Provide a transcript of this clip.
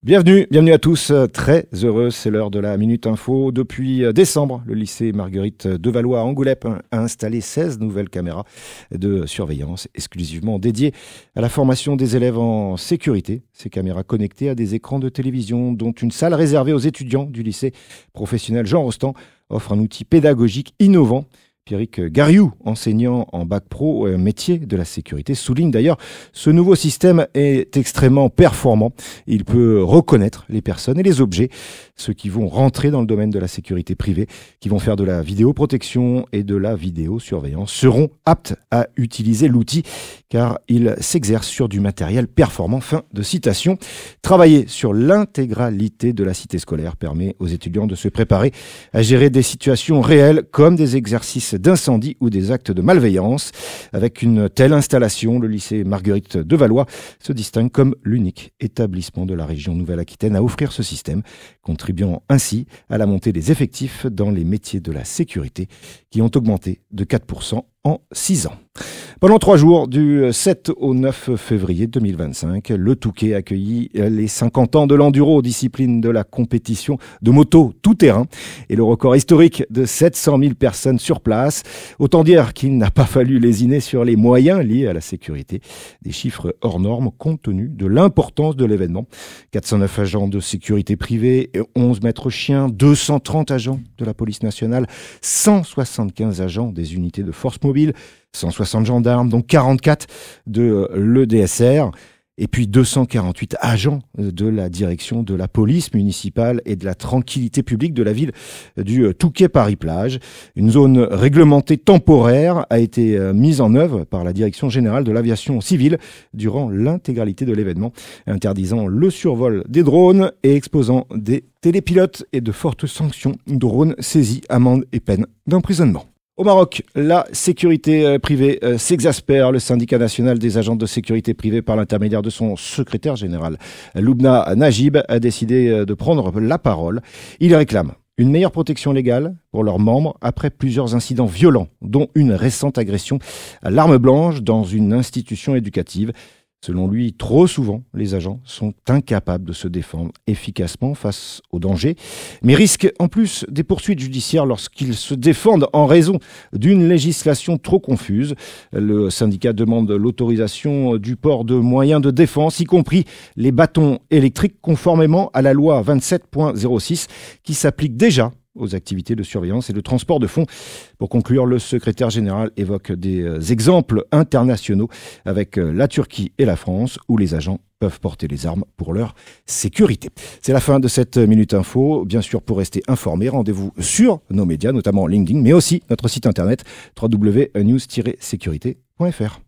Bienvenue à tous. Très heureux, c'est l'heure de la Minute Info. Depuis décembre, le lycée Marguerite de Valois à Angoulême a installé 16 nouvelles caméras de surveillance exclusivement dédiées à la formation des élèves en sécurité. Ces caméras connectées à des écrans de télévision, dont une salle réservée aux étudiants du lycée professionnel Jean Rostand, offre un outil pédagogique innovant. Pierrick Gariou, enseignant en bac pro métier de la sécurité, souligne d'ailleurs ce nouveau système est extrêmement performant. Il peut reconnaître les personnes et les objets, ceux qui vont rentrer dans le domaine de la sécurité privée, qui vont faire de la vidéoprotection et de la vidéosurveillance, seront aptes à utiliser l'outil car il s'exerce sur du matériel performant. Fin de citation. Travailler sur l'intégralité de la cité scolaire permet aux étudiants de se préparer à gérer des situations réelles comme des exercices d'incendie ou des actes de malveillance. Avec une telle installation, le lycée Marguerite de Valois se distingue comme l'unique établissement de la région Nouvelle-Aquitaine à offrir ce système, contribuant ainsi à la montée des effectifs dans les métiers de la sécurité qui ont augmenté de 4% en 6 ans. Pendant 3 jours, du 7 au 9 février 2025, le Touquet accueillit les 50 ans de l'enduro, discipline de la compétition de moto tout-terrain, et le record historique de 700 000 personnes sur place. Autant dire qu'il n'a pas fallu lésiner sur les moyens liés à la sécurité. Des chiffres hors normes compte tenu de l'importance de l'événement. 409 agents de sécurité privée, 11 maîtres chiens, 230 agents de la police nationale, 175 agents des unités de force mobile, 160 gendarmes, dont 44 de l'EDSR, et puis 248 agents de la direction de la police municipale et de la tranquillité publique de la ville du Touquet-Paris-Plage. Une zone réglementée temporaire a été mise en œuvre par la direction générale de l'aviation civile durant l'intégralité de l'événement, interdisant le survol des drones et exposant des télépilotes et de fortes sanctions, drones saisis, amendes et peines d'emprisonnement. Au Maroc, la sécurité privée s'exaspère. Le syndicat national des agents de sécurité privée, par l'intermédiaire de son secrétaire général, Loubna Najib, a décidé de prendre la parole. Il réclame une meilleure protection légale pour leurs membres après plusieurs incidents violents, dont une récente agression à l'arme blanche dans une institution éducative. Selon lui, trop souvent, les agents sont incapables de se défendre efficacement face aux dangers, mais risquent en plus des poursuites judiciaires lorsqu'ils se défendent en raison d'une législation trop confuse. Le syndicat demande l'autorisation du port de moyens de défense, y compris les bâtons électriques, conformément à la loi 27.06 qui s'applique déjà aux activités de surveillance et de transport de fonds. Pour conclure, le secrétaire général évoque des exemples internationaux avec la Turquie et la France où les agents peuvent porter les armes pour leur sécurité. C'est la fin de cette Minute Info. Bien sûr, pour rester informé, rendez-vous sur nos médias, notamment LinkedIn, mais aussi notre site internet www.news-sécurité.fr.